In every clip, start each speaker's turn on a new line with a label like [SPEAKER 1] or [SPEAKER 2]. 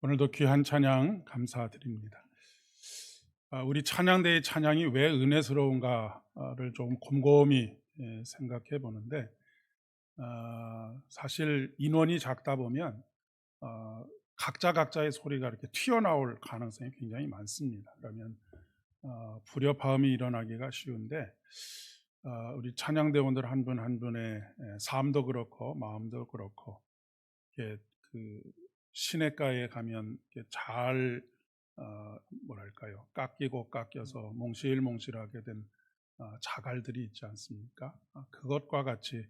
[SPEAKER 1] 오늘도 귀한 찬양 감사드립니다. 우리 찬양대의 찬양이 왜 은혜스러운가를 좀 곰곰이 생각해 보는데, 사실 인원이 작다 보면 각자의 소리가 이렇게 튀어나올 가능성이 굉장히 많습니다. 그러면 불협화음이 일어나기가 쉬운데, 우리 찬양대원들 한 분 한 분의 삶도 그렇고 마음도 그렇고, 이게 그 시냇가에 가면 이렇게 잘 뭐랄까요, 깎이고 깎여서 몽실몽실하게 된 자갈들이 있지 않습니까? 그것과 같이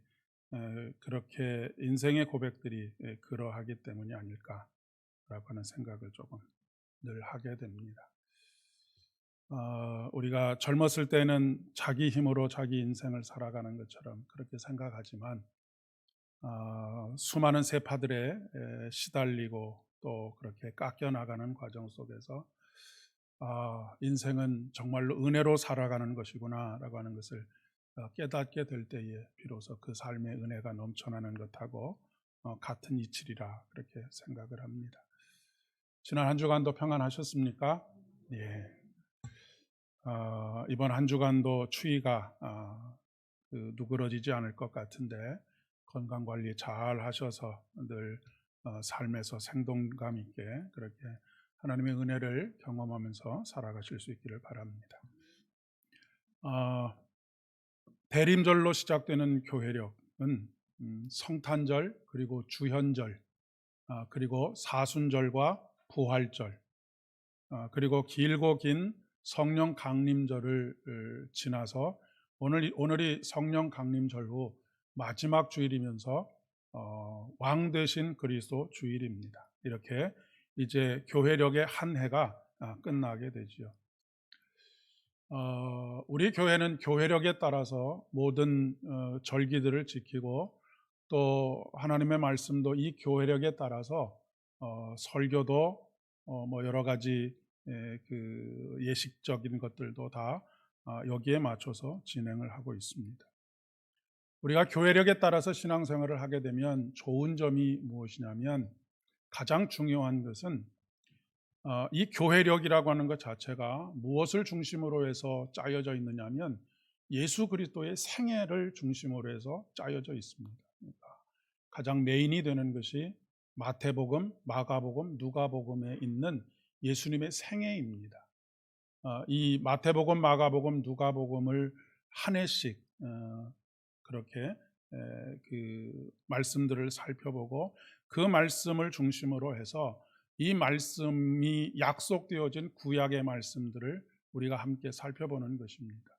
[SPEAKER 1] 그렇게 인생의 고백들이 그러하기 때문이 아닐까라고 하는 생각을 조금 늘 하게 됩니다. 우리가 젊었을 때는 자기 힘으로 자기 인생을 살아가는 것처럼 그렇게 생각하지만, 수많은 세파들에 시달리고 또 그렇게 깎여 나가는 과정 속에서 인생은 정말로 은혜로 살아가는 것이구나라고 하는 것을 깨닫게 될 때에 비로소 그 삶의 은혜가 넘쳐나는 것하고 같은 이치리라 그렇게 생각을 합니다. 지난 한 주간도 평안하셨습니까? 예. 이번 한 주간도 추위가 누그러지지 않을 것 같은데 건강관리 잘 하셔서 늘 삶에서 생동감 있게 그렇게 하나님의 은혜를 경험하면서 살아가실 수 있기를 바랍니다. 대림절로 시작되는 교회력은 성탄절, 그리고 주현절, 그리고 사순절과 부활절, 그리고 길고 긴 성령 강림절을 지나서 오늘이 성령 강림절 후 마지막 주일이면서 왕 되신 그리스도 주일입니다. 이렇게 이제 교회력의 한 해가 끝나게 되지요. 우리 교회는 교회력에 따라서 모든 절기들을 지키고 또 하나님의 말씀도 이 교회력에 따라서 설교도 뭐 여러 가지 그 예식적인 것들도 다 여기에 맞춰서 진행을 하고 있습니다. 우리가 교회력에 따라서 신앙생활을 하게 되면 좋은 점이 무엇이냐면, 가장 중요한 것은 이 교회력이라고 하는 것 자체가 무엇을 중심으로 해서 짜여져 있느냐면 예수 그리스도의 생애를 중심으로 해서 짜여져 있습니다. 그러니까 가장 메인이 되는 것이 마태복음, 마가복음, 누가복음에 있는 예수님의 생애입니다. 이 마태복음, 마가복음, 누가복음을 한 해씩 그렇게 그 말씀들을 살펴보고 그 말씀을 중심으로 해서 이 말씀이 약속되어진 구약의 말씀들을 우리가 함께 살펴보는 것입니다.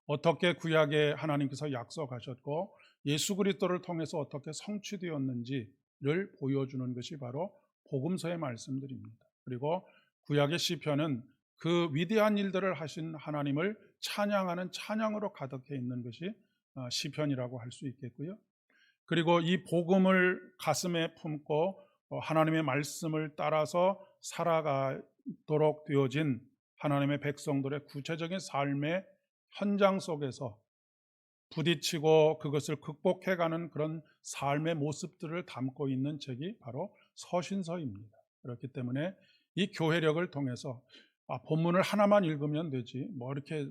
[SPEAKER 1] 어떻게 구약에 하나님께서 약속하셨고 예수 그리스도를 통해서 어떻게 성취되었는지를 보여주는 것이 바로 복음서의 말씀들입니다. 그리고 구약의 시편은 그 위대한 일들을 하신 하나님을 찬양하는 찬양으로 가득해 있는 것이 시편이라고 할 수 있겠고요. 그리고 이 복음을 가슴에 품고 하나님의 말씀을 따라서 살아가도록 되어진 하나님의 백성들의 구체적인 삶의 현장 속에서 부딪히고 그것을 극복해가는 그런 삶의 모습들을 담고 있는 책이 바로 서신서입니다. 그렇기 때문에 이 교회력을 통해서 본문을 하나만 읽으면 되지 뭐 이렇게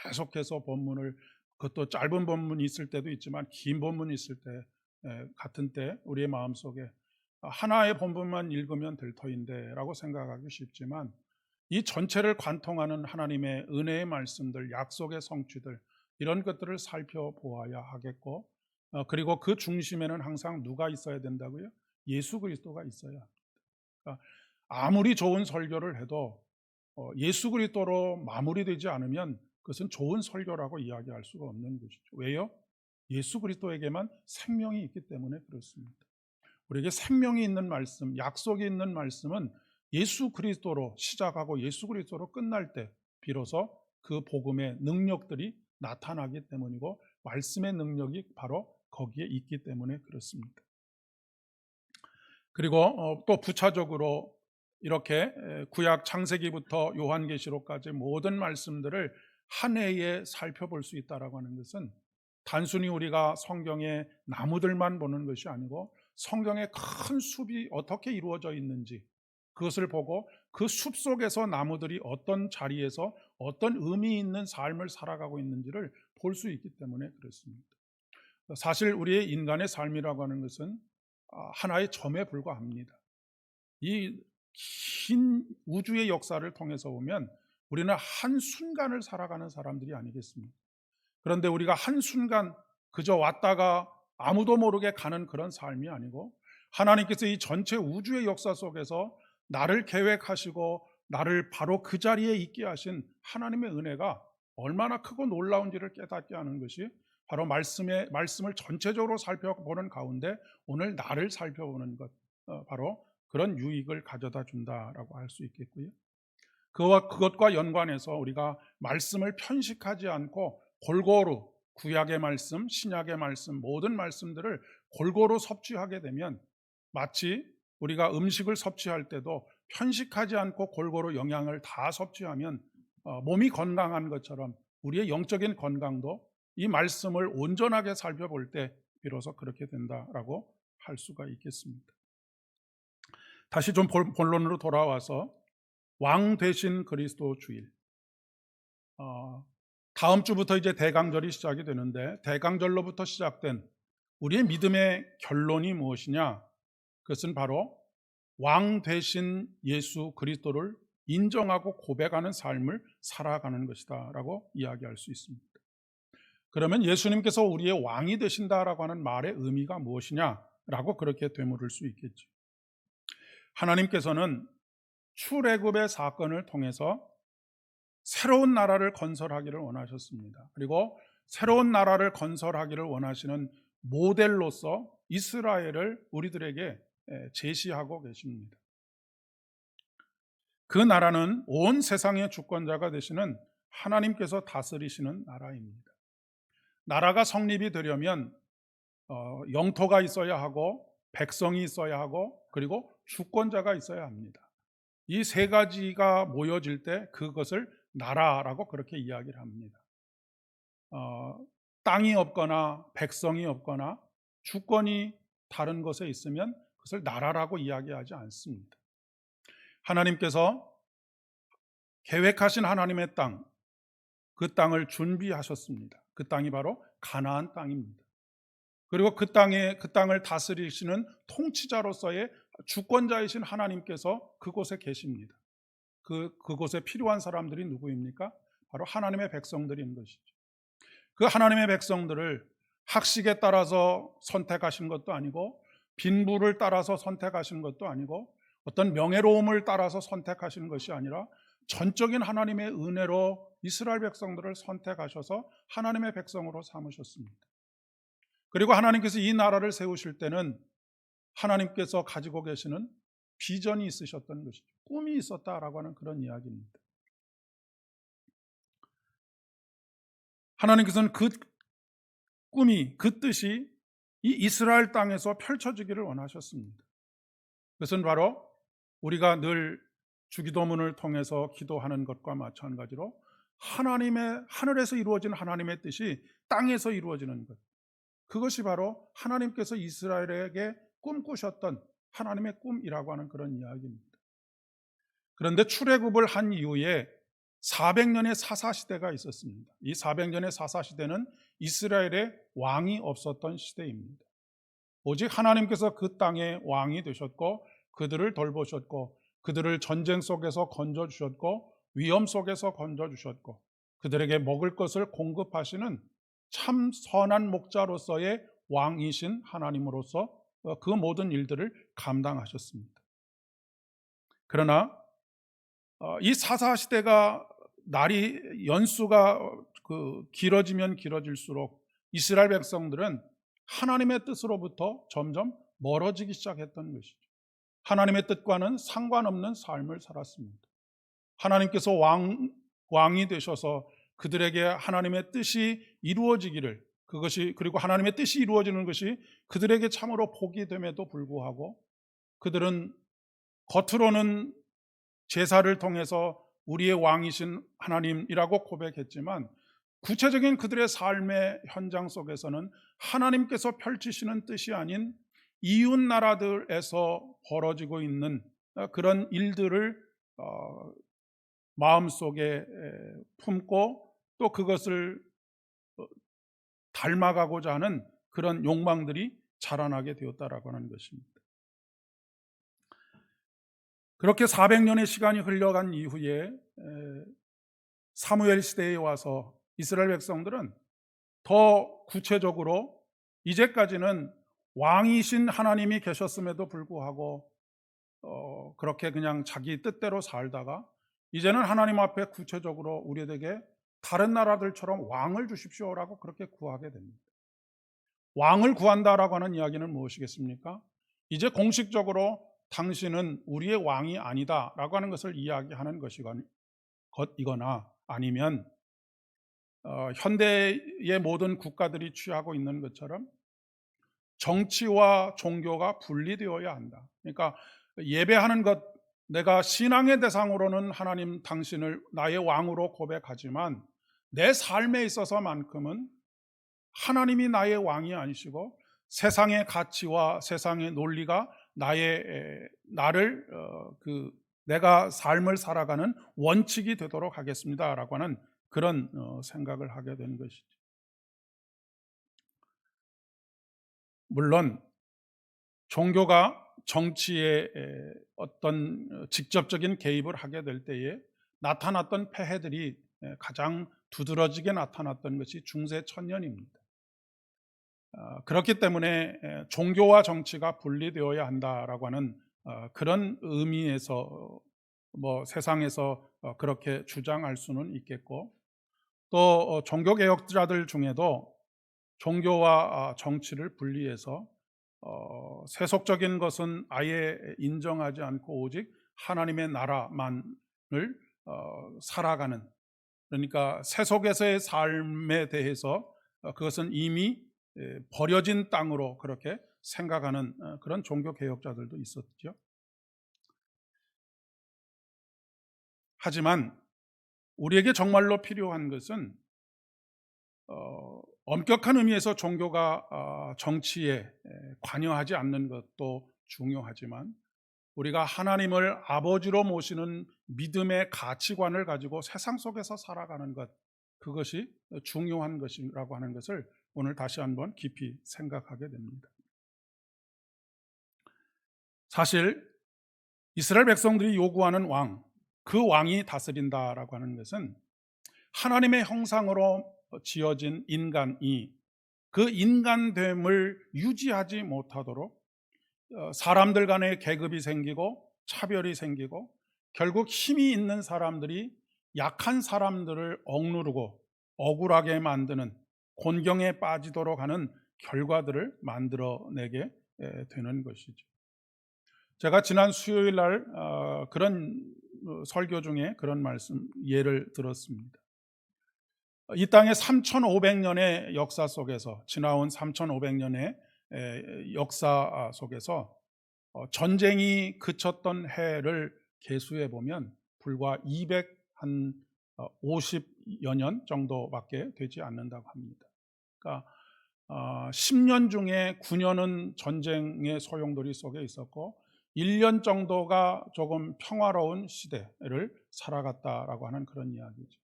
[SPEAKER 1] 계속해서 본문을, 그것도 짧은 본문이 있을 때도 있지만 긴 본문이 있을 때 같은 때 우리의 마음속에 하나의 본문만 읽으면 될 터인데 라고 생각하기 쉽지만, 이 전체를 관통하는 하나님의 은혜의 말씀들, 약속의 성취들, 이런 것들을 살펴보아야 하겠고, 그리고 그 중심에는 항상 누가 있어야 된다고요? 예수 그리스도가 있어야 합니다. 그러니까 아무리 좋은 설교를 해도 예수 그리스도로 마무리되지 않으면 그것은 좋은 설교라고 이야기할 수가 없는 것이죠. 왜요? 예수 그리스도에게만 생명이 있기 때문에 그렇습니다. 우리에게 생명이 있는 말씀, 약속이 있는 말씀은 예수 그리스도로 시작하고 예수 그리스도로 끝날 때 비로소 그 복음의 능력들이 나타나기 때문이고, 말씀의 능력이 바로 거기에 있기 때문에 그렇습니다. 그리고 또 부차적으로 이렇게 구약 창세기부터 요한계시록까지 모든 말씀들을 한 해에 살펴볼 수 있다라고 하는 것은 단순히 우리가 성경의 나무들만 보는 것이 아니고 성경의 큰 숲이 어떻게 이루어져 있는지, 그것을 보고 그 숲속에서 나무들이 어떤 자리에서 어떤 의미 있는 삶을 살아가고 있는지를 볼 수 있기 때문에 그렇습니다. 사실 우리의 인간의 삶이라고 하는 것은 하나의 점에 불과합니다. 이 긴 우주의 역사를 통해서 보면 우리는 한순간을 살아가는 사람들이 아니겠습니까? 그런데 우리가 한순간 그저 왔다가 아무도 모르게 가는 그런 삶이 아니고, 하나님께서 이 전체 우주의 역사 속에서 나를 계획하시고 나를 바로 그 자리에 있게 하신 하나님의 은혜가 얼마나 크고 놀라운지를 깨닫게 하는 것이 바로 말씀을 전체적으로 살펴보는 가운데 오늘 나를 살펴보는 것, 바로 그런 유익을 가져다 준다라고 할 수 있겠고요. 그것과 연관해서 우리가 말씀을 편식하지 않고 골고루 구약의 말씀, 신약의 말씀, 모든 말씀들을 골고루 섭취하게 되면, 마치 우리가 음식을 섭취할 때도 편식하지 않고 골고루 영양을 다 섭취하면 몸이 건강한 것처럼 우리의 영적인 건강도 이 말씀을 온전하게 살펴볼 때 비로소 그렇게 된다라고 할 수가 있겠습니다. 다시 좀 본론으로 돌아와서 왕 되신 그리스도 주일, 다음 주부터 이제 대강절이 시작이 되는데, 대강절로부터 시작된 우리의 믿음의 결론이 무엇이냐? 그것은 바로 왕 되신 예수 그리스도를 인정하고 고백하는 삶을 살아가는 것이다 라고 이야기할 수 있습니다. 그러면 예수님께서 우리의 왕이 되신다라고 하는 말의 의미가 무엇이냐라고 그렇게 되물을 수 있겠죠. 하나님께서는 출애굽의 사건을 통해서 새로운 나라를 건설하기를 원하셨습니다. 그리고 새로운 나라를 건설하기를 원하시는 모델로서 이스라엘을 우리들에게 제시하고 계십니다. 그 나라는 온 세상의 주권자가 되시는 하나님께서 다스리시는 나라입니다. 나라가 성립이 되려면 영토가 있어야 하고, 백성이 있어야 하고, 그리고 주권자가 있어야 합니다. 이 세 가지가 모여질 때 그것을 나라라고 그렇게 이야기를 합니다. 땅이 없거나 백성이 없거나 주권이 다른 것에 있으면 그것을 나라라고 이야기하지 않습니다. 하나님께서 계획하신 하나님의 땅, 그 땅을 준비하셨습니다. 그 땅이 바로 가나안 땅입니다. 그리고 그 땅을 다스리시는 통치자로서의 주권자이신 하나님께서 그곳에 계십니다. 그곳에 필요한 사람들이 누구입니까? 바로 하나님의 백성들인 것이죠. 그 하나님의 백성들을 학식에 따라서 선택하신 것도 아니고, 빈부를 따라서 선택하신 것도 아니고, 어떤 명예로움을 따라서 선택하신 것이 아니라 전적인 하나님의 은혜로 이스라엘 백성들을 선택하셔서 하나님의 백성으로 삼으셨습니다. 그리고 하나님께서 이 나라를 세우실 때는 하나님께서 가지고 계시는 비전이 있으셨던 것이죠. 꿈이 있었다라고 하는 그런 이야기입니다. 하나님께서는 그 꿈이, 그 뜻이 이 이스라엘 땅에서 펼쳐지기를 원하셨습니다. 그것은 바로 우리가 늘 주기도문을 통해서 기도하는 것과 마찬가지로 하늘에서 이루어진 하나님의 뜻이 땅에서 이루어지는 것, 그것이 바로 하나님께서 이스라엘에게 꿈꾸셨던 하나님의 꿈이라고 하는 그런 이야기입니다. 그런데 출애굽을 한 이후에 400년의 사사시대가 있었습니다. 이 400년의 사사시대는 이스라엘의 왕이 없었던 시대입니다. 오직 하나님께서 그 땅의 왕이 되셨고, 그들을 돌보셨고, 그들을 전쟁 속에서 건져주셨고, 위험 속에서 건져주셨고, 그들에게 먹을 것을 공급하시는 참 선한 목자로서의 왕이신 하나님으로서 그 모든 일들을 감당하셨습니다. 그러나 이 사사시대가 날이 연수가 길어지면 길어질수록 이스라엘 백성들은 하나님의 뜻으로부터 점점 멀어지기 시작했던 것이죠. 하나님의 뜻과는 상관없는 삶을 살았습니다. 하나님께서 왕이 되셔서 그들에게 하나님의 뜻이 이루어지기를, 그리고 하나님의 뜻이 이루어지는 것이 그들에게 참으로 복이 됨에도 불구하고, 그들은 겉으로는 제사를 통해서 우리의 왕이신 하나님이라고 고백했지만, 구체적인 그들의 삶의 현장 속에서는 하나님께서 펼치시는 뜻이 아닌 이웃 나라들에서 벌어지고 있는 그런 일들을 마음속에 품고 또 그것을 닮아가고자 하는 그런 욕망들이 자라나게 되었다라고 하는 것입니다. 그렇게 400년의 시간이 흘러간 이후에 사무엘 시대에 와서 이스라엘 백성들은 더 구체적으로 이제까지는 왕이신 하나님이 계셨음에도 불구하고 그렇게 그냥 자기 뜻대로 살다가 이제는 하나님 앞에 구체적으로 우리에게 다른 나라들처럼 왕을 주십시오라고 그렇게 구하게 됩니다. 왕을 구한다라고 하는 이야기는 무엇이겠습니까? 이제 공식적으로 당신은 우리의 왕이 아니다라고 하는 것을 이야기하는 것이거나 아니면 현대의 모든 국가들이 취하고 있는 것처럼 정치와 종교가 분리되어야 한다. 그러니까 예배하는 것, 내가 신앙의 대상으로는 하나님 당신을 나의 왕으로 고백하지만 내 삶에 있어서만큼은 하나님이 나의 왕이 아니시고 세상의 가치와 세상의 논리가 나를 내가 삶을 살아가는 원칙이 되도록 하겠습니다라고 하는 그런 생각을 하게 된 것이죠. 물론 종교가 정치에 어떤 직접적인 개입을 하게 될 때에 나타났던 폐해들이 가장 두드러지게 나타났던 것이 중세 천년입니다. 그렇기 때문에 종교와 정치가 분리되어야 한다라고 하는 그런 의미에서 세상에서 그렇게 주장할 수는 있겠고, 또 종교개혁자들 중에도 종교와 정치를 분리해서 세속적인 것은 아예 인정하지 않고 오직 하나님의 나라만을 살아가는, 그러니까 세속에서의 삶에 대해서 그것은 이미 버려진 땅으로 그렇게 생각하는 그런 종교개혁자들도 있었죠. 하지만 우리에게 정말로 필요한 것은 엄격한 의미에서 종교가 정치에 관여하지 않는 것도 중요하지만 우리가 하나님을 아버지로 모시는 믿음의 가치관을 가지고 세상 속에서 살아가는 것, 그것이 중요한 것이라고 하는 것을 오늘 다시 한번 깊이 생각하게 됩니다. 사실 이스라엘 백성들이 요구하는 왕, 그 왕이 다스린다라고 하는 것은 하나님의 형상으로 지어진 인간이 그 인간됨을 유지하지 못하도록 사람들 간의 계급이 생기고 차별이 생기고 결국 힘이 있는 사람들이 약한 사람들을 억누르고 억울하게 만드는, 곤경에 빠지도록 하는 결과들을 만들어내게 되는 것이죠. 제가 지난 수요일 날 그런 설교 중에 그런 말씀 예를 들었습니다. 이 땅의 3,500년의 역사 속에서, 지나온 3,500년의 역사 속에서 전쟁이 그쳤던 해를 계수해 보면 불과 250여 년 정도밖에 되지 않는다고 합니다. 그러니까 10년 중에 9년은 전쟁의 소용돌이 속에 있었고 1년 정도가 조금 평화로운 시대를 살아갔다라고 하는 그런 이야기죠.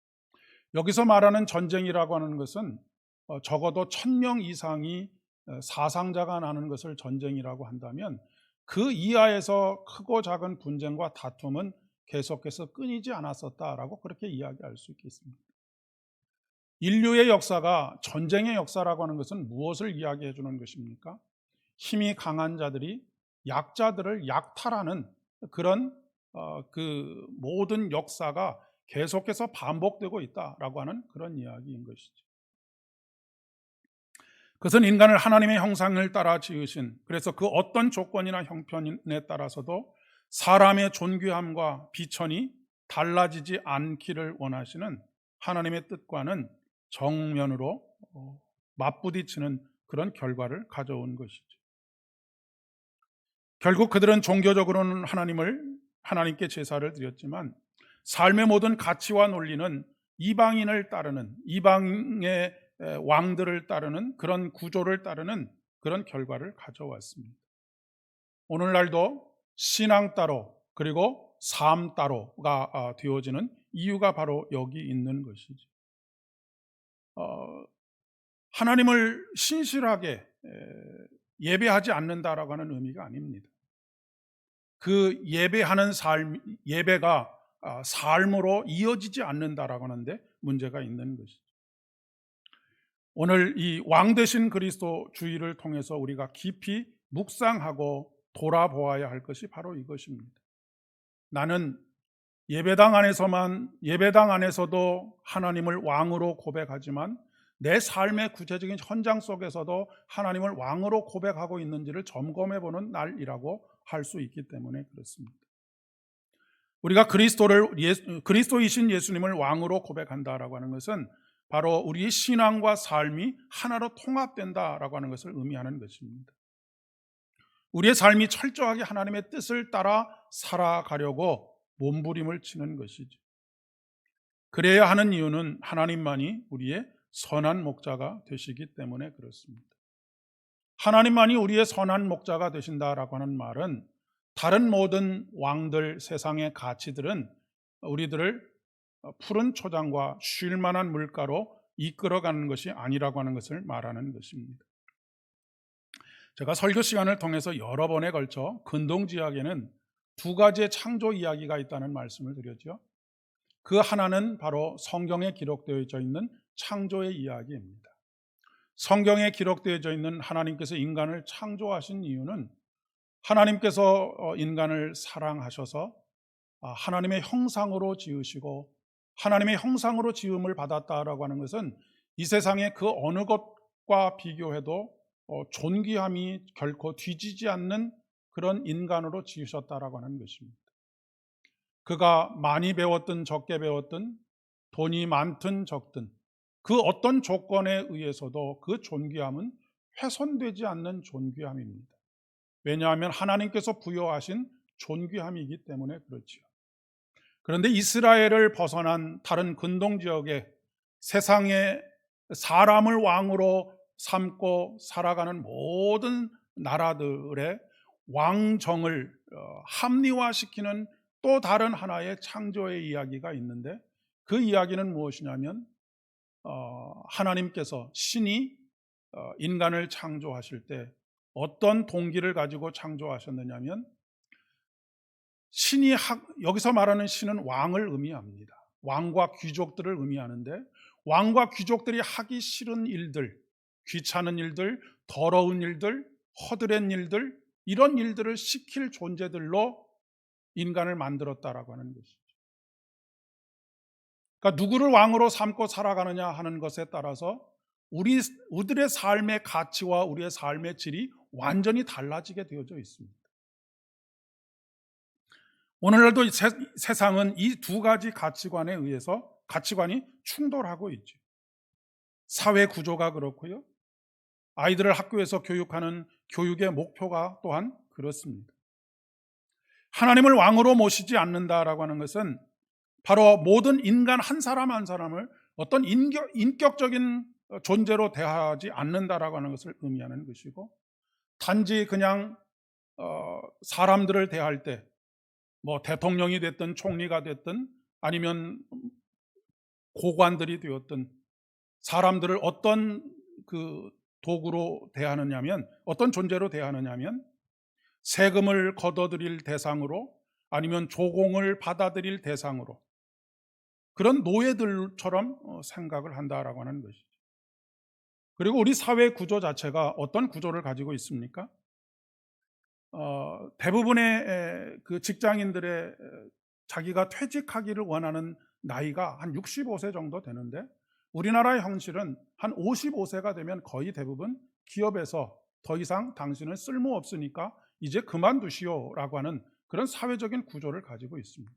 [SPEAKER 1] 여기서 말하는 전쟁이라고 하는 것은 적어도 1,000명 이상이 사상자가 나는 것을 전쟁이라고 한다면 그 이하에서 크고 작은 분쟁과 다툼은 계속해서 끊이지 않았었다라고 그렇게 이야기할 수 있겠습니다. 인류의 역사가 전쟁의 역사라고 하는 것은 무엇을 이야기해 주는 것입니까? 힘이 강한 자들이 약자들을 약탈하는 그런 그 모든 역사가 계속해서 반복되고 있다라고 하는 그런 이야기인 것이죠. 그것은 인간을 하나님의 형상을 따라 지으신, 그래서 그 어떤 조건이나 형편에 따라서도 사람의 존귀함과 비천이 달라지지 않기를 원하시는 하나님의 뜻과는 정면으로 맞부딪히는 그런 결과를 가져온 것이죠. 결국 그들은 종교적으로는 하나님께 제사를 드렸지만 삶의 모든 가치와 논리는 이방인을 따르는, 이방의 왕들을 따르는 그런 구조를 따르는 그런 결과를 가져왔습니다. 오늘날도 신앙 따로, 그리고 삶 따로가 되어지는 이유가 바로 여기 있는 것이죠. 하나님을 신실하게 예배하지 않는다라고 하는 의미가 아닙니다. 그 예배하는 삶, 예배가 삶으로 이어지지 않는다라고 하는데 문제가 있는 것이죠. 오늘 이 왕 되신 그리스도 주의를 통해서 우리가 깊이 묵상하고 돌아보아야 할 것이 바로 이것입니다. 나는 예배당 안에서도 하나님을 왕으로 고백하지만 내 삶의 구체적인 현장 속에서도 하나님을 왕으로 고백하고 있는지를 점검해 보는 날이라고 할 수 있기 때문에 그렇습니다. 우리가 그리스도이신 예수님을 왕으로 고백한다라고 하는 것은 바로 우리의 신앙과 삶이 하나로 통합된다라고 하는 것을 의미하는 것입니다. 우리의 삶이 철저하게 하나님의 뜻을 따라 살아가려고 몸부림을 치는 것이죠. 그래야 하는 이유는 하나님만이 우리의 선한 목자가 되시기 때문에 그렇습니다. 하나님만이 우리의 선한 목자가 되신다라고 하는 말은 다른 모든 왕들, 세상의 가치들은 우리들을 푸른 초장과 쉴 만한 물가로 이끌어가는 것이 아니라고 하는 것을 말하는 것입니다. 제가 설교 시간을 통해서 여러 번에 걸쳐 근동지약에는 두 가지의 창조 이야기가 있다는 말씀을 드렸죠. 그 하나는 바로 성경에 기록되어 있는 창조의 이야기입니다. 성경에 기록되어 있는 하나님께서 인간을 창조하신 이유는 하나님께서 인간을 사랑하셔서 하나님의 형상으로 지으시고 하나님의 형상으로 지음을 받았다라고 하는 것은 이 세상의 그 어느 것과 비교해도 존귀함이 결코 뒤지지 않는 그런 인간으로 지으셨다라고 하는 것입니다. 그가 많이 배웠든 적게 배웠든 돈이 많든 적든 그 어떤 조건에 의해서도 그 존귀함은 훼손되지 않는 존귀함입니다. 왜냐하면 하나님께서 부여하신 존귀함이기 때문에 그렇지요. 그런데 이스라엘을 벗어난 다른 근동 지역의 세상의 사람을 왕으로 삼고 살아가는 모든 나라들의 왕정을 합리화시키는 또 다른 하나의 창조의 이야기가 있는데 그 이야기는 무엇이냐면 하나님께서 신이 인간을 창조하실 때 어떤 동기를 가지고 창조하셨느냐면 여기서 말하는 신은 왕을 의미합니다. 왕과 귀족들을 의미하는데 왕과 귀족들이 하기 싫은 일들, 귀찮은 일들, 더러운 일들, 허드렛 일들, 이런 일들을 시킬 존재들로 인간을 만들었다라고 하는 것이죠. 그러니까 누구를 왕으로 삼고 살아가느냐 하는 것에 따라서 우리들의 삶의 가치와 우리의 삶의 질이 완전히 달라지게 되어져 있습니다. 오늘날도 세상은 이 두 가지 가치관에 의해서 가치관이 충돌하고 있죠. 사회 구조가 그렇고요. 아이들을 학교에서 교육하는 교육의 목표가 또한 그렇습니다. 하나님을 왕으로 모시지 않는다라고 하는 것은 바로 모든 인간 한 사람 한 사람을 어떤 인격적인 존재로 대하지 않는다라고 하는 것을 의미하는 것이고, 단지 그냥 사람들을 대할 때 뭐 대통령이 됐든 총리가 됐든 아니면 고관들이 되었든 사람들을 어떤 그 도구로 대하느냐면, 어떤 존재로 대하느냐면 세금을 걷어들일 대상으로 아니면 조공을 받아들일 대상으로 그런 노예들처럼 생각을 한다라고 하는 것이죠. 그리고 우리 사회 구조 자체가 어떤 구조를 가지고 있습니까? 대부분의 그 직장인들의 자기가 퇴직하기를 원하는 나이가 한 65세 정도 되는데 우리나라의 현실은 한 55세가 되면 거의 대부분 기업에서 더 이상 당신은 쓸모없으니까 이제 그만두시오라고 하는 그런 사회적인 구조를 가지고 있습니다.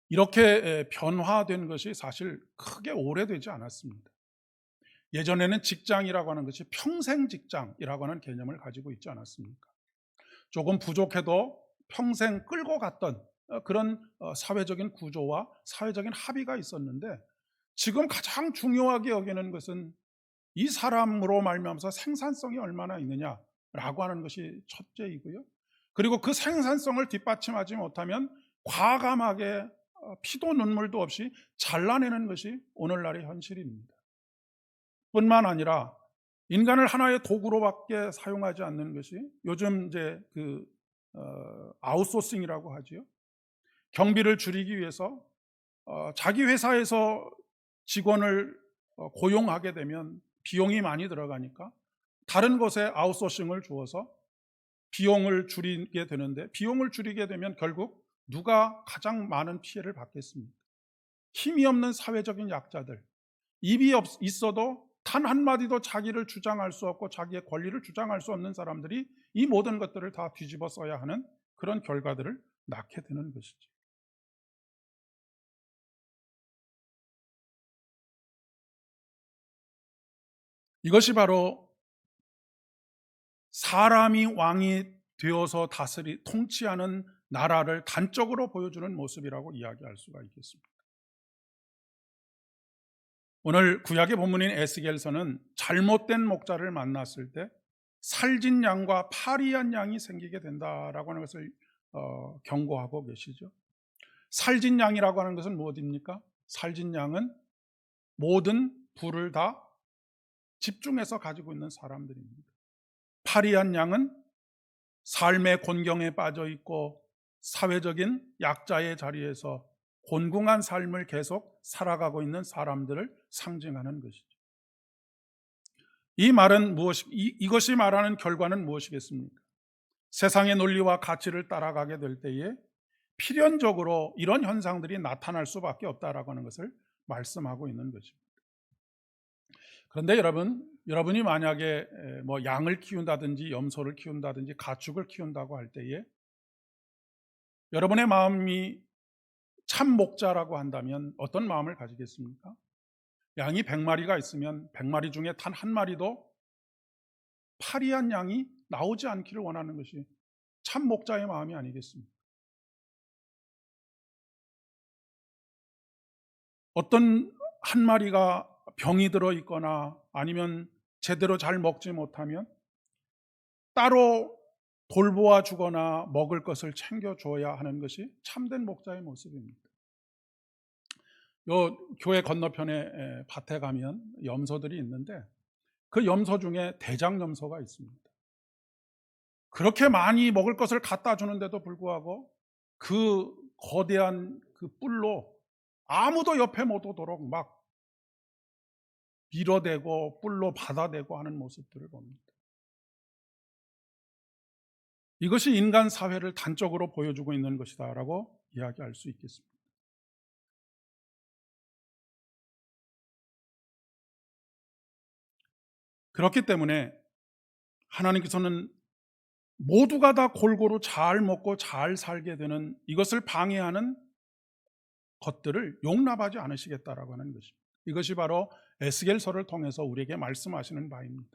[SPEAKER 1] 이렇게 변화된 것이 사실 크게 오래되지 않았습니다. 예전에는 직장이라고 하는 것이 평생 직장이라고 하는 개념을 가지고 있지 않았습니까? 조금 부족해도 평생 끌고 갔던 그런 사회적인 구조와 사회적인 합의가 있었는데, 지금 가장 중요하게 여기는 것은 이 사람으로 말미암아서 생산성이 얼마나 있느냐라고 하는 것이 첫째이고요. 그리고 그 생산성을 뒷받침하지 못하면 과감하게 피도 눈물도 없이 잘라내는 것이 오늘날의 현실입니다. 뿐만 아니라 인간을 하나의 도구로밖에 사용하지 않는 것이 요즘 이제 아웃소싱이라고 하지요. 경비를 줄이기 위해서 자기 회사에서 직원을 고용하게 되면 비용이 많이 들어가니까 다른 곳에 아웃소싱을 주어서 비용을 줄이게 되는데, 비용을 줄이게 되면 결국 누가 가장 많은 피해를 받겠습니까? 힘이 없는 사회적인 약자들, 입이 있어도 단 한마디도 자기를 주장할 수 없고 자기의 권리를 주장할 수 없는 사람들이 이 모든 것들을 다 뒤집어 써야 하는 그런 결과들을 낳게 되는 것이죠. 이것이 바로 사람이 왕이 되어서 통치하는 나라를 단적으로 보여주는 모습이라고 이야기할 수가 있겠습니다. 오늘 구약의 본문인 에스겔서는 잘못된 목자를 만났을 때 살진 양과 파리한 양이 생기게 된다라고 하는 것을 경고하고 계시죠. 살진 양이라고 하는 것은 무엇입니까? 살진 양은 모든 부를 다 집중해서 가지고 있는 사람들입니다. 파리한 양은 삶의 곤경에 빠져 있고 사회적인 약자의 자리에서 곤궁한 삶을 계속 살아가고 있는 사람들을 상징하는 것이죠. 이 말은 이것이 말하는 결과는 무엇이겠습니까? 세상의 논리와 가치를 따라가게 될 때에 필연적으로 이런 현상들이 나타날 수밖에 없다라고 하는 것을 말씀하고 있는 것입니다. 그런데 여러분이 만약에 뭐 양을 키운다든지 염소를 키운다든지 가축을 키운다고 할 때에 여러분의 마음이 참 목자라고 한다면 어떤 마음을 가지겠습니까? 양이 100마리가 있으면 100마리 중에 단 한 마리도 파리한 양이 나오지 않기를 원하는 것이 참 목자의 마음이 아니겠습니까? 어떤 한 마리가 병이 들어 있거나 아니면 제대로 잘 먹지 못하면 따로 돌보아 주거나 먹을 것을 챙겨줘야 하는 것이 참된 목자의 모습입니다. 요 교회 건너편에 밭에 가면 염소들이 있는데 그 염소 중에 대장 염소가 있습니다. 그렇게 많이 먹을 것을 갖다 주는데도 불구하고 그 거대한 그 뿔로 아무도 옆에 못 오도록 막 밀어대고 뿔로 받아대고 하는 모습들을 봅니다. 이것이 인간 사회를 단적으로 보여주고 있는 것이다라고 이야기할 수 있겠습니다. 그렇기 때문에 하나님께서는 모두가 다 골고루 잘 먹고 잘 살게 되는 이것을 방해하는 것들을 용납하지 않으시겠다라고 하는 것입니다. 이것이 바로 에스겔서를 통해서 우리에게 말씀하시는 바입니다.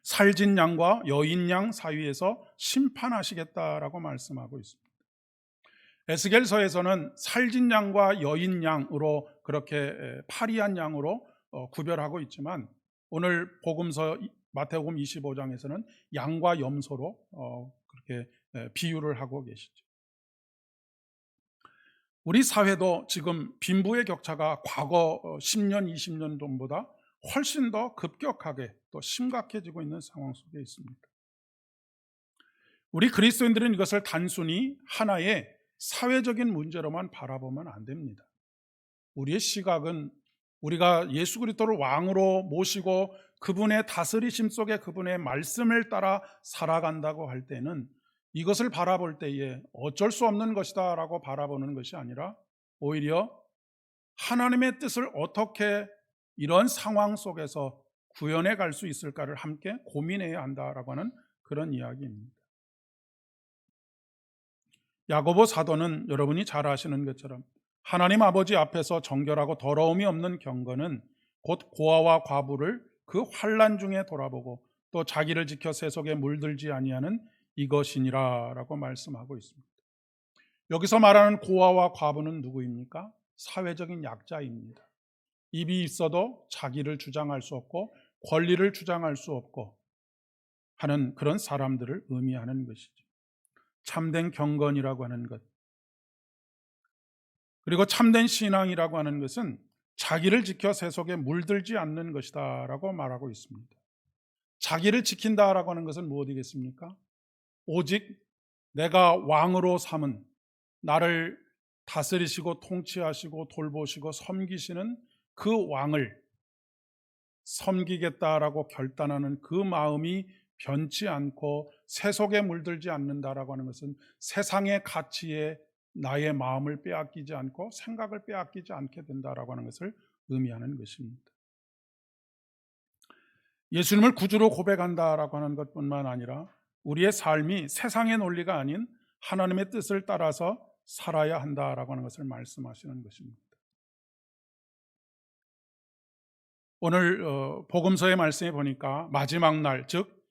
[SPEAKER 1] 살진 양과 여인 양 사이에서 심판하시겠다라고 말씀하고 있습니다. 에스겔서에서는 살진 양과 여인 양으로 그렇게 파리한 양으로 구별하고 있지만 오늘 복음서 마태복음 25장에서는 양과 염소로 그렇게 비유를 하고 계시죠. 우리 사회도 지금 빈부의 격차가 과거 10년, 20년 전보다 훨씬 더 급격하게 또 심각해지고 있는 상황 속에 있습니다. 우리 그리스도인들은 이것을 단순히 하나의 사회적인 문제로만 바라보면 안 됩니다. 우리의 시각은 우리가 예수 그리스도를 왕으로 모시고 그분의 다스리심 속에 그분의 말씀을 따라 살아간다고 할 때는 이것을 바라볼 때에 어쩔 수 없는 것이다 라고 바라보는 것이 아니라 오히려 하나님의 뜻을 어떻게 이런 상황 속에서 구현해 갈 수 있을까를 함께 고민해야 한다라고 하는 그런 이야기입니다. 야고보 사도는 여러분이 잘 아시는 것처럼 하나님 아버지 앞에서 정결하고 더러움이 없는 경건은 곧 고아와 과부를 그 환난 중에 돌아보고 또 자기를 지켜 세속에 물들지 아니하는 이것이니라 라고 말씀하고 있습니다. 여기서 말하는 고아와 과부는 누구입니까? 사회적인 약자입니다. 입이 있어도 자기를 주장할 수 없고 권리를 주장할 수 없고 하는 그런 사람들을 의미하는 것이죠. 참된 경건이라고 하는 것, 그리고 참된 신앙이라고 하는 것은 자기를 지켜 세속에 물들지 않는 것이다 라고 말하고 있습니다. 자기를 지킨다라고 하는 것은 무엇이겠습니까? 오직 내가 왕으로 삼은, 나를 다스리시고 통치하시고 돌보시고 섬기시는 그 왕을 섬기겠다라고 결단하는 그 마음이 변치 않고 세속에 물들지 않는다라고 하는 것은 세상의 가치에 나의 마음을 빼앗기지 않고 생각을 빼앗기지 않게 된다라고 하는 것을 의미하는 것입니다. 예수님을 구주로 고백한다라고 하는 것뿐만 아니라 우리의 삶이 세상의 논리가 아닌 하나님의 뜻을 따라서 살아야 한다라고 하는 것을 말씀하시는 것입니다. 오늘 복음서의 말씀에 보니까 마지막 날, 즉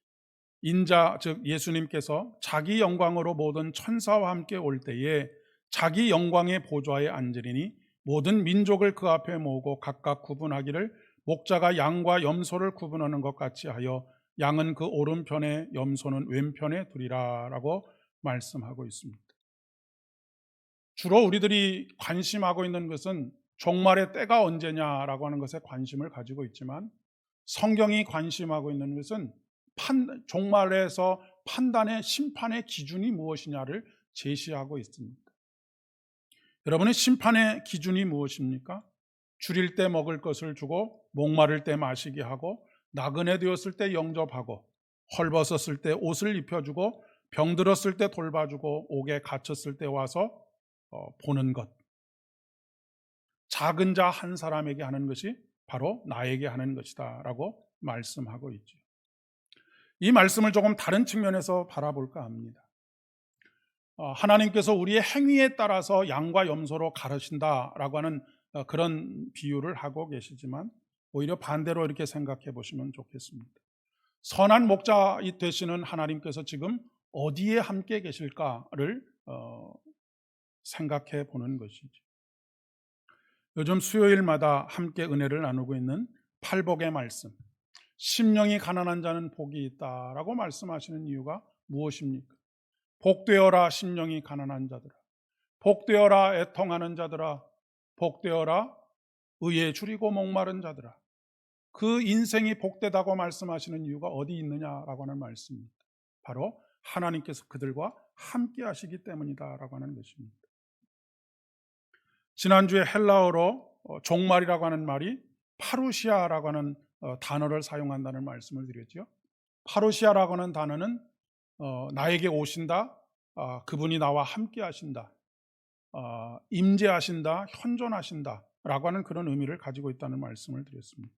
[SPEAKER 1] 인자, 즉 예수님께서 자기 영광으로 모든 천사와 함께 올 때에 자기 영광의 보좌에 앉으리니 모든 민족을 그 앞에 모으고 각각 구분하기를 목자가 양과 염소를 구분하는 것 같이 하여 양은 그 오른편에 염소는 왼편에 두리라 라고 말씀하고 있습니다. 주로 우리들이 관심하고 있는 것은 종말의 때가 언제냐라고 하는 것에 관심을 가지고 있지만 성경이 관심하고 있는 것은 종말에서 판단의 심판의 기준이 무엇이냐를 제시하고 있습니다. 여러분의 심판의 기준이 무엇입니까? 줄일 때 먹을 것을 주고 목마를 때 마시게 하고 나그네 되었을 때 영접하고 헐벗었을 때 옷을 입혀주고 병들었을 때 돌봐주고 옥에 갇혔을 때 와서 보는 것. 작은 자 한 사람에게 하는 것이 바로 나에게 하는 것이다 라고 말씀하고 있죠. 이 말씀을 조금 다른 측면에서 바라볼까 합니다. 하나님께서 우리의 행위에 따라서 양과 염소로 가르신다라고 하는 그런 비유를 하고 계시지만 오히려 반대로 이렇게 생각해 보시면 좋겠습니다. 선한 목자 되시는 하나님께서 지금 어디에 함께 계실까를 생각해 보는 것이죠. 요즘 수요일마다 함께 은혜를 나누고 있는 팔복의 말씀, 심령이 가난한 자는 복이 있다라고 말씀하시는 이유가 무엇입니까? 복되어라 심령이 가난한 자들아, 복되어라 애통하는 자들아, 복되어라 의에 줄이고 목마른 자들아. 그 인생이 복되다고 말씀하시는 이유가 어디 있느냐라고 하는 말씀입니다. 바로 하나님께서 그들과 함께 하시기 때문이다라고 하는 것입니다. 지난주에 헬라어로 종말이라고 하는 말이 파루시아라고 하는 단어를 사용한다는 말씀을 드렸죠. 파루시아라고 하는 단어는 나에게 오신다, 그분이 나와 함께 하신다, 임재하신다, 현존하신다 라고 하는 그런 의미를 가지고 있다는 말씀을 드렸습니다.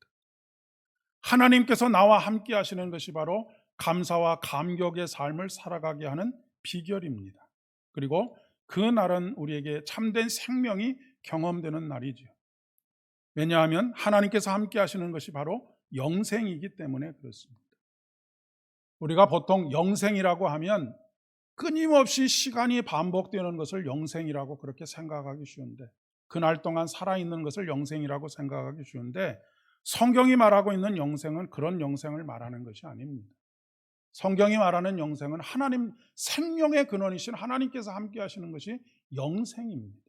[SPEAKER 1] 하나님께서 나와 함께 하시는 것이 바로 감사와 감격의 삶을 살아가게 하는 비결입니다. 그리고 그 날은 우리에게 참된 생명이 경험되는 날이죠. 왜냐하면 하나님께서 함께 하시는 것이 바로 영생이기 때문에 그렇습니다. 우리가 보통 영생이라고 하면 끊임없이 시간이 반복되는 것을 영생이라고 그렇게 생각하기 쉬운데, 그날 동안 살아있는 것을 영생이라고 생각하기 쉬운데, 성경이 말하고 있는 영생은 그런 영생을 말하는 것이 아닙니다. 성경이 말하는 영생은 하나님 생명의 근원이신 하나님께서 함께 하시는 것이 영생입니다.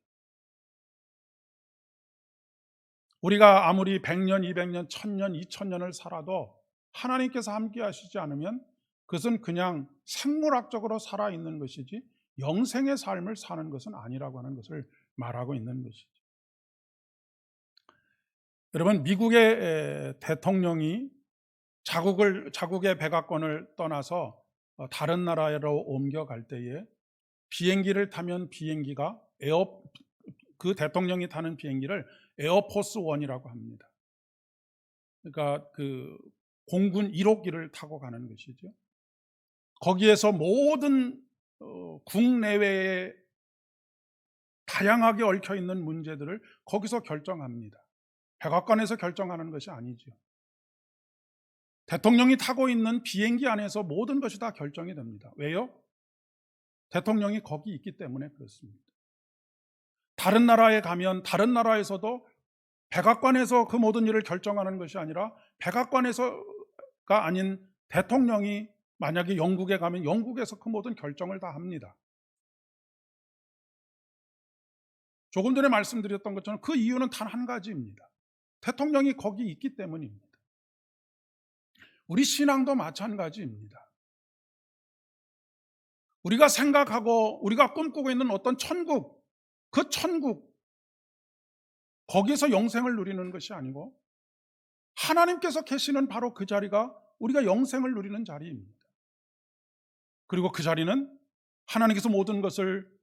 [SPEAKER 1] 우리가 아무리 100년, 200년, 1000년, 2000년을 살아도 하나님께서 함께 하시지 않으면 그것은 그냥 생물학적으로 살아있는 것이지 영생의 삶을 사는 것은 아니라고 하는 것을 말하고 있는 것이죠. 여러분, 미국의 대통령이 자국의 백악관을 떠나서 다른 나라로 옮겨갈 때에 비행기를 타면 비행기가 그 대통령이 타는 비행기를 에어포스 원이라고 합니다. 그러니까 그 공군 1호기를 타고 가는 것이죠. 거기에서 모든 국내외에 다양하게 얽혀 있는 문제들을 거기서 결정합니다. 백악관에서 결정하는 것이 아니죠. 대통령이 타고 있는 비행기 안에서 모든 것이 다 결정이 됩니다. 왜요? 대통령이 거기 있기 때문에 그렇습니다. 다른 나라에 가면 다른 나라에서도 백악관에서 그 모든 일을 결정하는 것이 아니라 백악관에서가 아닌 대통령이 만약에 영국에 가면 영국에서 그 모든 결정을 다 합니다. 조금 전에 말씀드렸던 것처럼 그 이유는 단 한 가지입니다. 대통령이 거기 있기 때문입니다. 우리 신앙도 마찬가지입니다. 우리가 생각하고 우리가 꿈꾸고 있는 어떤 천국, 그 천국, 거기서 영생을 누리는 것이 아니고 하나님께서 계시는 바로 그 자리가 우리가 영생을 누리는 자리입니다. 그리고 그 자리는 하나님께서 모든 것을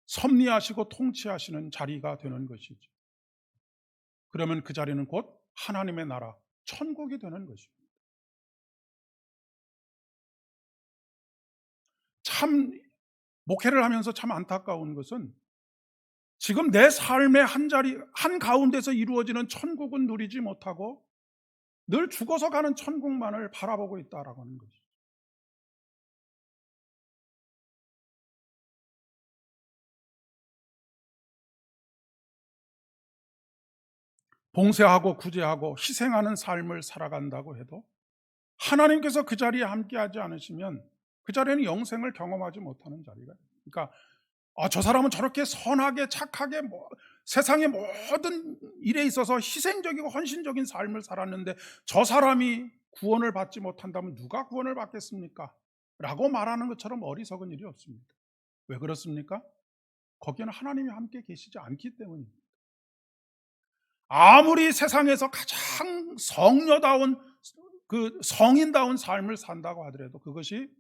[SPEAKER 1] 섭리하시고 통치하시는 자리가 되는 것이죠. 그러면 그 자리는 곧 하나님의 나라, 천국이 되는 것입니다. 참 목회를 하면서 참 안타까운 것은 지금 내 삶의 한 자리, 한 가운데서 이루어지는 천국은 누리지 못하고 늘 죽어서 가는 천국만을 바라보고 있다라고 하는 것이죠. 봉쇄하고 구제하고 희생하는 삶을 살아간다고 해도 하나님께서 그 자리에 함께하지 않으시면 그 자리에는 영생을 경험하지 못하는 자리가 됩니다. 그러니까 저 사람은 저렇게 선하게 착하게 세상의 모든 일에 있어서 희생적이고 헌신적인 삶을 살았는데 저 사람이 구원을 받지 못한다면 누가 구원을 받겠습니까? 라고 말하는 것처럼 어리석은 일이 없습니다. 왜 그렇습니까? 거기에는 하나님이 함께 계시지 않기 때문입니다. 아무리 세상에서 가장 성녀다운 그 성인다운 삶을 산다고 하더라도 그것이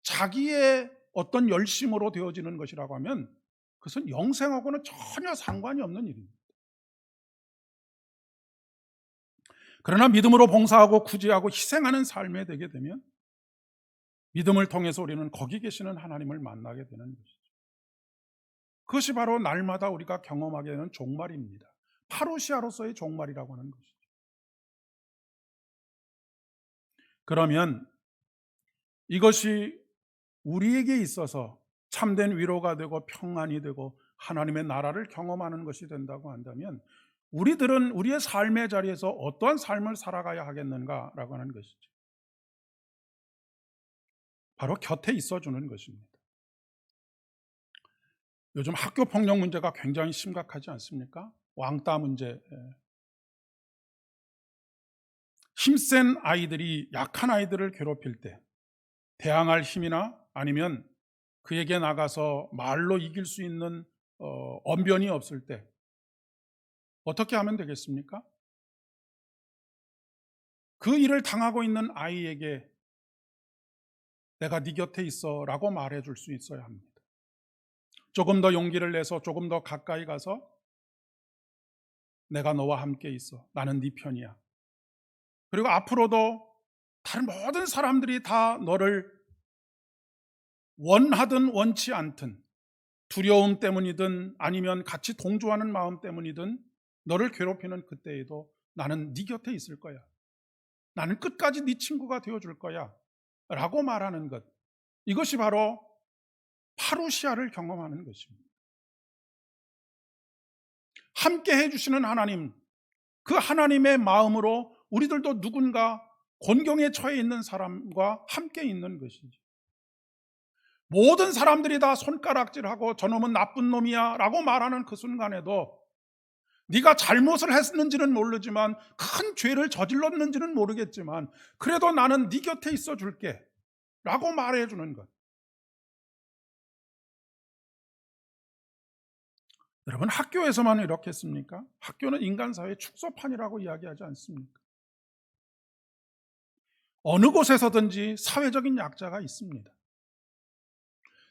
[SPEAKER 1] 자기의 어떤 열심으로 되어지는 것이라고 하면 그것은 영생하고는 전혀 상관이 없는 일입니다. 그러나 믿음으로 봉사하고 구제하고 희생하는 삶에 되게 되면 믿음을 통해서 우리는 거기 계시는 하나님을 만나게 되는 것이죠. 그것이 바로 날마다 우리가 경험하게 되는 종말입니다. 파루시아로서의 종말이라고 하는 것이죠. 그러면 이것이 우리에게 있어서 참된 위로가 되고 평안이 되고 하나님의 나라를 경험하는 것이 된다고 한다면 우리들은 우리의 삶의 자리에서 어떠한 삶을 살아가야 하겠는가라고 하는 것이죠. 바로 곁에 있어주는 것입니다. 요즘 학교 폭력 문제가 굉장히 심각하지 않습니까? 왕따 문제. 힘센 아이들이 약한 아이들을 괴롭힐 때 대항할 힘이나 아니면 그에게 나가서 말로 이길 수 있는 언변이 없을 때 어떻게 하면 되겠습니까? 그 일을 당하고 있는 아이에게 내가 네 곁에 있어 라고 말해줄 수 있어야 합니다. 조금 더 용기를 내서 조금 더 가까이 가서 내가 너와 함께 있어. 나는 네 편이야. 그리고 앞으로도 다른 모든 사람들이 다 너를 원하든 원치 않든 두려움 때문이든 아니면 같이 동조하는 마음 때문이든 너를 괴롭히는 그때에도 나는 네 곁에 있을 거야. 나는 끝까지 네 친구가 되어줄 거야 라고 말하는 것, 이것이 바로 파루시아를 경험하는 것입니다. 함께 해주시는 하나님, 그 하나님의 마음으로 우리들도 누군가 곤경에 처해 있는 사람과 함께 있는 것이지. 모든 사람들이 다 손가락질하고 저놈은 나쁜 놈이야 라고 말하는 그 순간에도 네가 잘못을 했는지는 모르지만 큰 죄를 저질렀는지는 모르겠지만 그래도 나는 네 곁에 있어 줄게 라고 말해주는 것. 여러분, 학교에서만 이렇게 했습니까? 학교는 인간사회의 축소판이라고 이야기하지 않습니까? 어느 곳에서든지 사회적인 약자가 있습니다.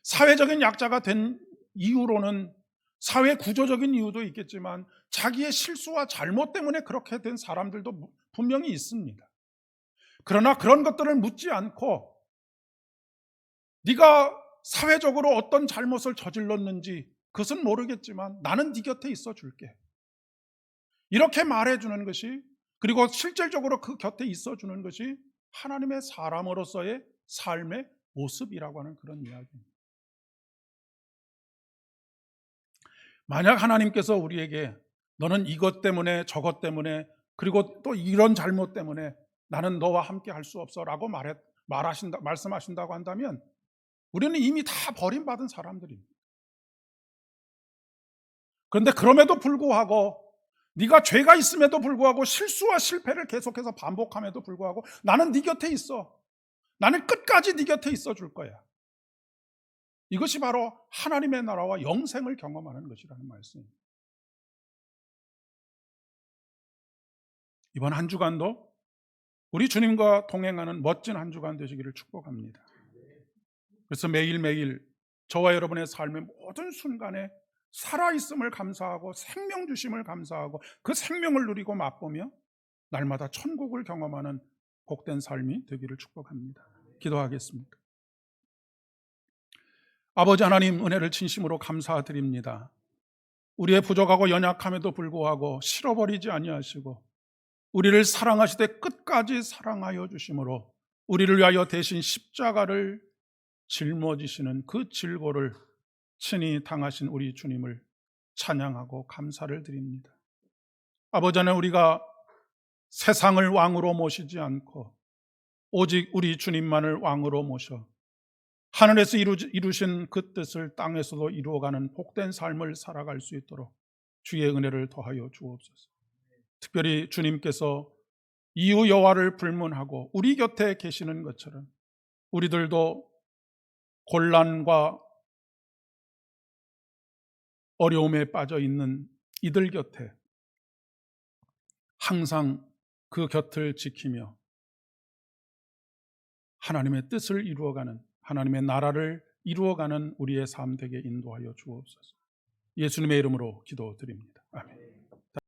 [SPEAKER 1] 사회적인 약자가 된 이유로는 사회 구조적인 이유도 있겠지만 자기의 실수와 잘못 때문에 그렇게 된 사람들도 분명히 있습니다. 그러나 그런 것들을 묻지 않고 네가 사회적으로 어떤 잘못을 저질렀는지 그것은 모르겠지만 나는 네 곁에 있어 줄게. 이렇게 말해주는 것이, 그리고 실질적으로 그 곁에 있어 주는 것이 하나님의 사람으로서의 삶의 모습이라고 하는 그런 이야기입니다. 만약 하나님께서 우리에게 너는 이것 때문에 저것 때문에 그리고 또 이런 잘못 때문에 나는 너와 함께 할 수 없어 라고 말씀하신다고 한다면 우리는 이미 다 버림받은 사람들입니다. 그런데 그럼에도 불구하고 네가 죄가 있음에도 불구하고 실수와 실패를 계속해서 반복함에도 불구하고 나는 네 곁에 있어. 나는 끝까지 네 곁에 있어 줄 거야. 이것이 바로 하나님의 나라와 영생을 경험하는 것이라는 말씀입니다. 이번 한 주간도 우리 주님과 동행하는 멋진 한 주간 되시기를 축복합니다. 그래서 매일매일 저와 여러분의 삶의 모든 순간에 살아있음을 감사하고 생명 주심을 감사하고 그 생명을 누리고 맛보며 날마다 천국을 경험하는 복된 삶이 되기를 축복합니다. 기도하겠습니다. 아버지 하나님, 은혜를 진심으로 감사드립니다. 우리의 부족하고 연약함에도 불구하고 싫어버리지 아니하시고 우리를 사랑하시되 끝까지 사랑하여 주심으로 우리를 위하여 대신 십자가를 짊어지시는 그 질고를 친히 당하신 우리 주님을 찬양하고 감사를 드립니다. 아버지 하나님, 우리가 세상을 왕으로 모시지 않고 오직 우리 주님만을 왕으로 모셔 하늘에서 이루신 그 뜻을 땅에서도 이루어가는 복된 삶을 살아갈 수 있도록 주의 은혜를 더하여 주옵소서. 특별히 주님께서 이후 여호와를 불문하고 우리 곁에 계시는 것처럼 우리들도 곤란과 어려움에 빠져 있는 이들 곁에 항상 그 곁을 지키며 하나님의 뜻을 이루어가는, 하나님의 나라를 이루어가는 우리의 삶 되게 인도하여 주옵소서. 예수님의 이름으로 기도드립니다. 아멘.